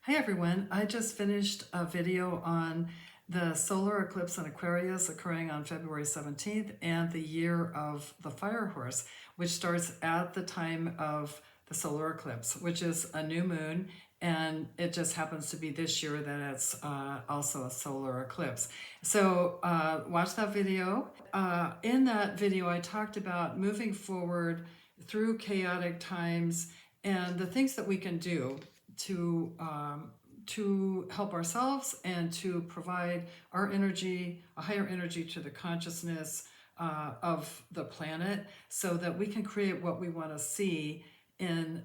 Hi everyone, I just finished a video on the solar eclipse in Aquarius occurring on February 17th and the year of the fire horse, which starts at the time of the solar eclipse, which is a new moon, and it just happens to be this year that it's also a solar eclipse. So watch that video. In that video, I talked about moving forward through chaotic times and the things that we can do to help ourselves and to provide our energy, a higher energy to the consciousness of the planet, so that we can create what we want to see in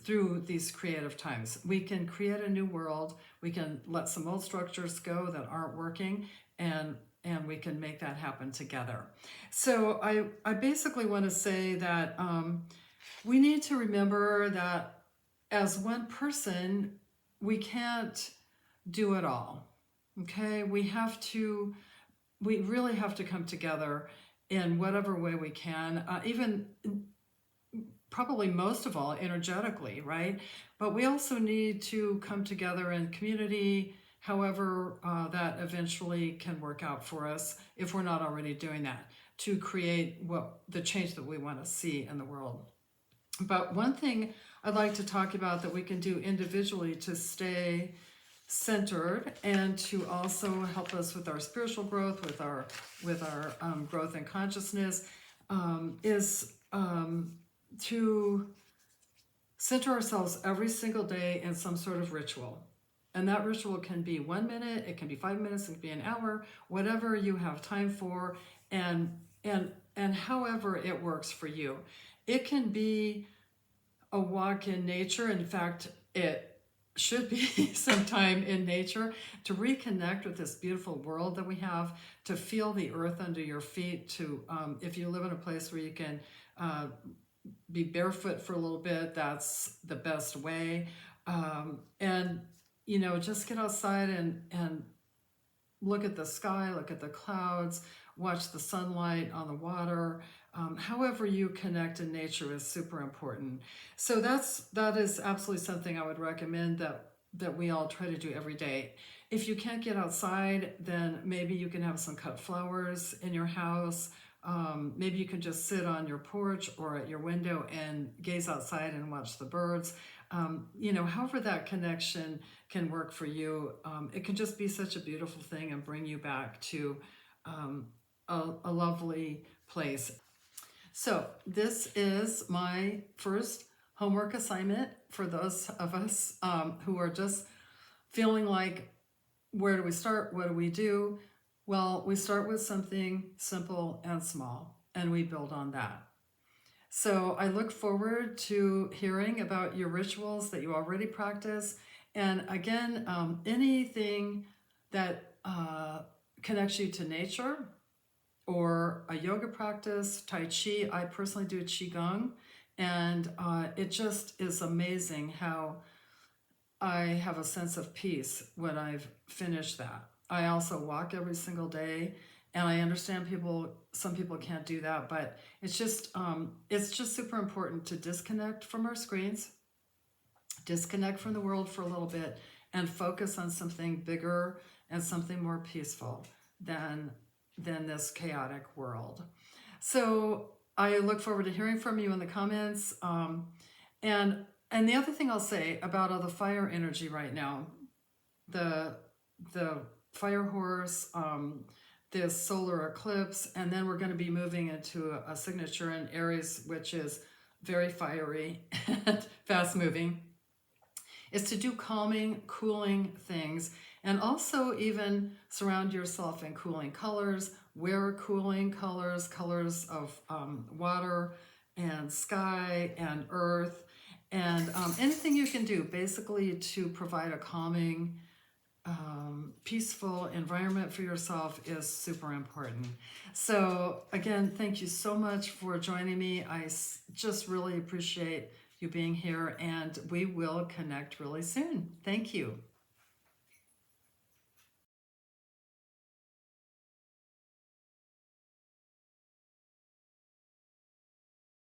through these creative times. We can create a new world. We can let some old structures go that aren't working, and we can make that happen together. So I basically want to say that we need to remember that as one person, we can't do it all, okay? We really have to come together in whatever way we can, even probably most of all energetically, right? But we also need to come together in community, however that eventually can work out for us, if we're not already doing that, to create the change that we want to see in the world. But one thing I'd like to talk about that we can do individually to stay centered and to also help us with our spiritual growth, with our growth in consciousness, is to center ourselves every single day in some sort of ritual. And that ritual can be 1 minute, it can be 5 minutes, it can be an hour, whatever you have time for, and however it works for you. It can be a walk in nature. In fact, it should be some time in nature to reconnect with this beautiful world that we have, to feel the earth under your feet, to if you live in a place where you can be barefoot for a little bit, that's the best way. And just get outside and look at the sky, look at the clouds, watch the sunlight on the water. However you connect in nature is super important. So that is absolutely something I would recommend that we all try to do every day. If you can't get outside, then maybe you can have some cut flowers in your house. Maybe you can just sit on your porch or at your window and gaze outside and watch the birds. However that connection can work for you, it can just be such a beautiful thing and bring you back to a lovely place. So this is my first homework assignment for those of us who are just feeling like, where do we start? What do we do? Well, we start with something simple and small, and we build on that. So I look forward to hearing about your rituals that you already practice. And again, anything that connects you to nature, or a yoga practice, Tai Chi. I personally do Qigong, and it just is amazing how I have a sense of peace when I've finished that. I also walk every single day, and I understand some people can't do that, but it's just super important to disconnect from our screens, disconnect from the world for a little bit, and focus on something bigger and something more peaceful than this chaotic world. So I look forward to hearing from you in the comments. And the other thing I'll say about all the fire energy right now, the fire horse, this solar eclipse, and then we're going to be moving into a signature in Aries, which is very fiery and fast moving, is to do calming, cooling things, and also even surround yourself in cooling colors, wear cooling colors of water and sky and earth, and anything you can do basically to provide a calming, peaceful environment for yourself is super important. So again, thank you so much for joining me. I just really appreciate you being here, and we will connect really soon. Thank you.